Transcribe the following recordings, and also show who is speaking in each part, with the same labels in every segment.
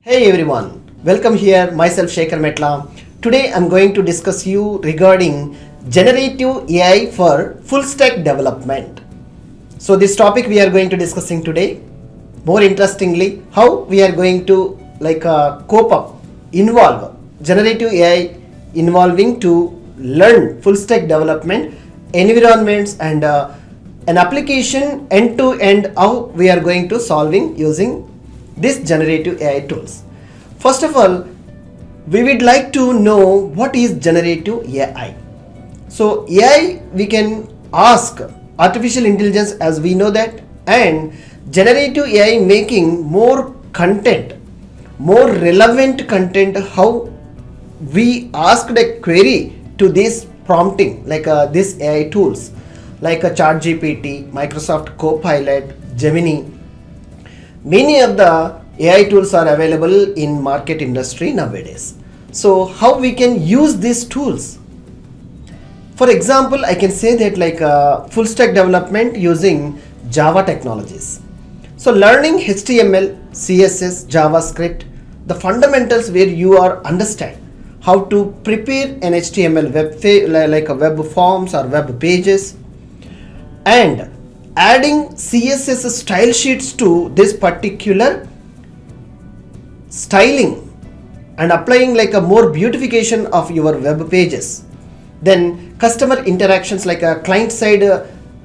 Speaker 1: Hey everyone, welcome here, myself Sekhar Metla. Today I'm going to discuss you regarding generative AI for full stack development. So this topic we are going to discussing today. More interestingly, how we are going to cope up, involve generative AI involving to learn full stack development environments and an application end to end, how we are going to solving using this generative AI tools. First of all, we would like to know what is generative AI. So AI, we can ask artificial intelligence as we know that, and generative AI making more content, more relevant content, how we asked a query to this prompting this AI tools like a ChatGPT, Microsoft Copilot, Gemini. Many of the AI tools are available in market industry nowadays. So how we can use these tools? For example, I can say that full stack development using Java technologies. So learning HTML, CSS, JavaScript, the fundamentals where you are understand how to prepare an HTML web forms or web pages, and adding CSS style sheets to this particular styling and applying a more beautification of your web pages. Then customer interactions like a client side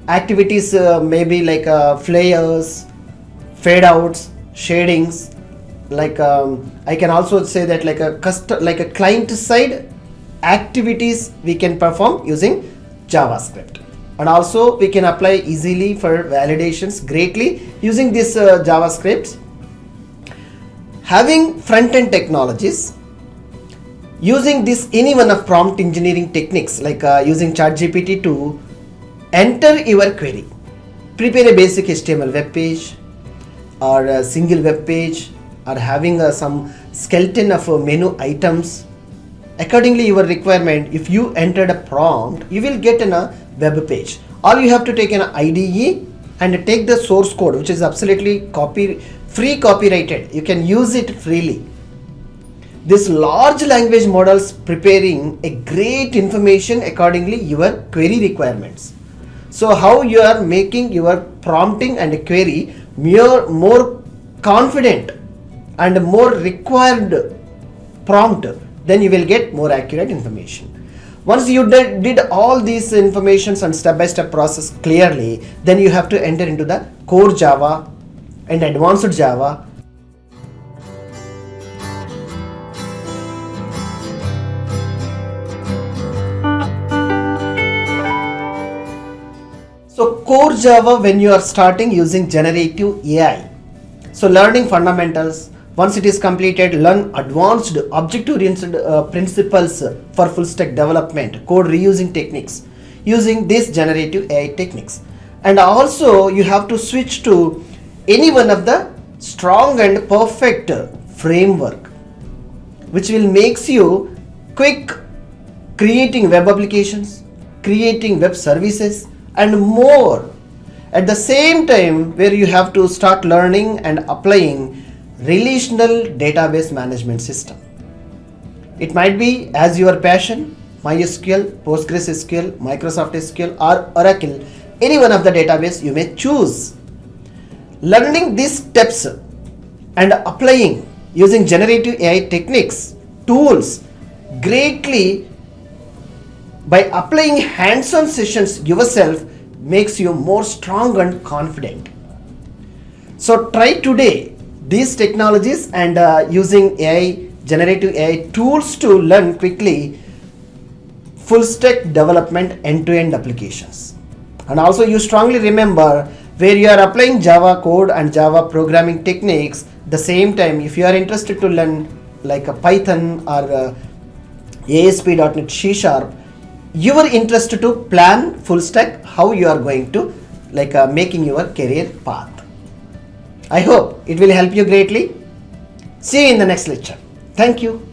Speaker 1: activities, maybe flares, fade outs, shadings. I can also say that a client side activities we can perform using JavaScript. And also we can apply easily for validations greatly using this JavaScript. Having front-end technologies, using this any one of prompt engineering techniques using ChatGPT to enter your query, prepare a basic HTML web page or a single web page, or having some skeleton of menu items. Accordingly your requirement, if you entered a prompt, you will get a web page. All you have to take an IDE and take the source code, which is absolutely free copyrighted. You can use it freely. This large language models preparing a great information accordingly your query requirements. So how you are making your prompting and query more confident and more required prompt, then you will get more accurate information. Once you did all these informations and step-by-step process clearly, then you have to enter into the core Java and advanced Java. So core Java, when you are starting using generative AI, so learning fundamentals. Once it is completed, learn advanced object-oriented principles for full stack development, code reusing techniques using these generative AI techniques. And also you have to switch to any one of the strong and perfect framework which will makes you quick creating web applications, creating web services and more. At the same time, where you have to start learning and applying relational database management system. It might be as your passion, MySQL, PostgreSQL, Microsoft SQL or Oracle, any one of the database you may choose. Learning these steps and applying using generative AI techniques, tools greatly by applying hands-on sessions yourself makes you more strong and confident. So try today these technologies and using AI, generative AI tools to learn quickly full stack development end-to-end applications. And also you strongly remember, where you are applying Java code and Java programming techniques, the same time if you are interested to learn like a Python or ASP.NET C#, you are interested to plan full stack, how you are going to making your career path. I hope it will help you greatly. See you in the next lecture. Thank you.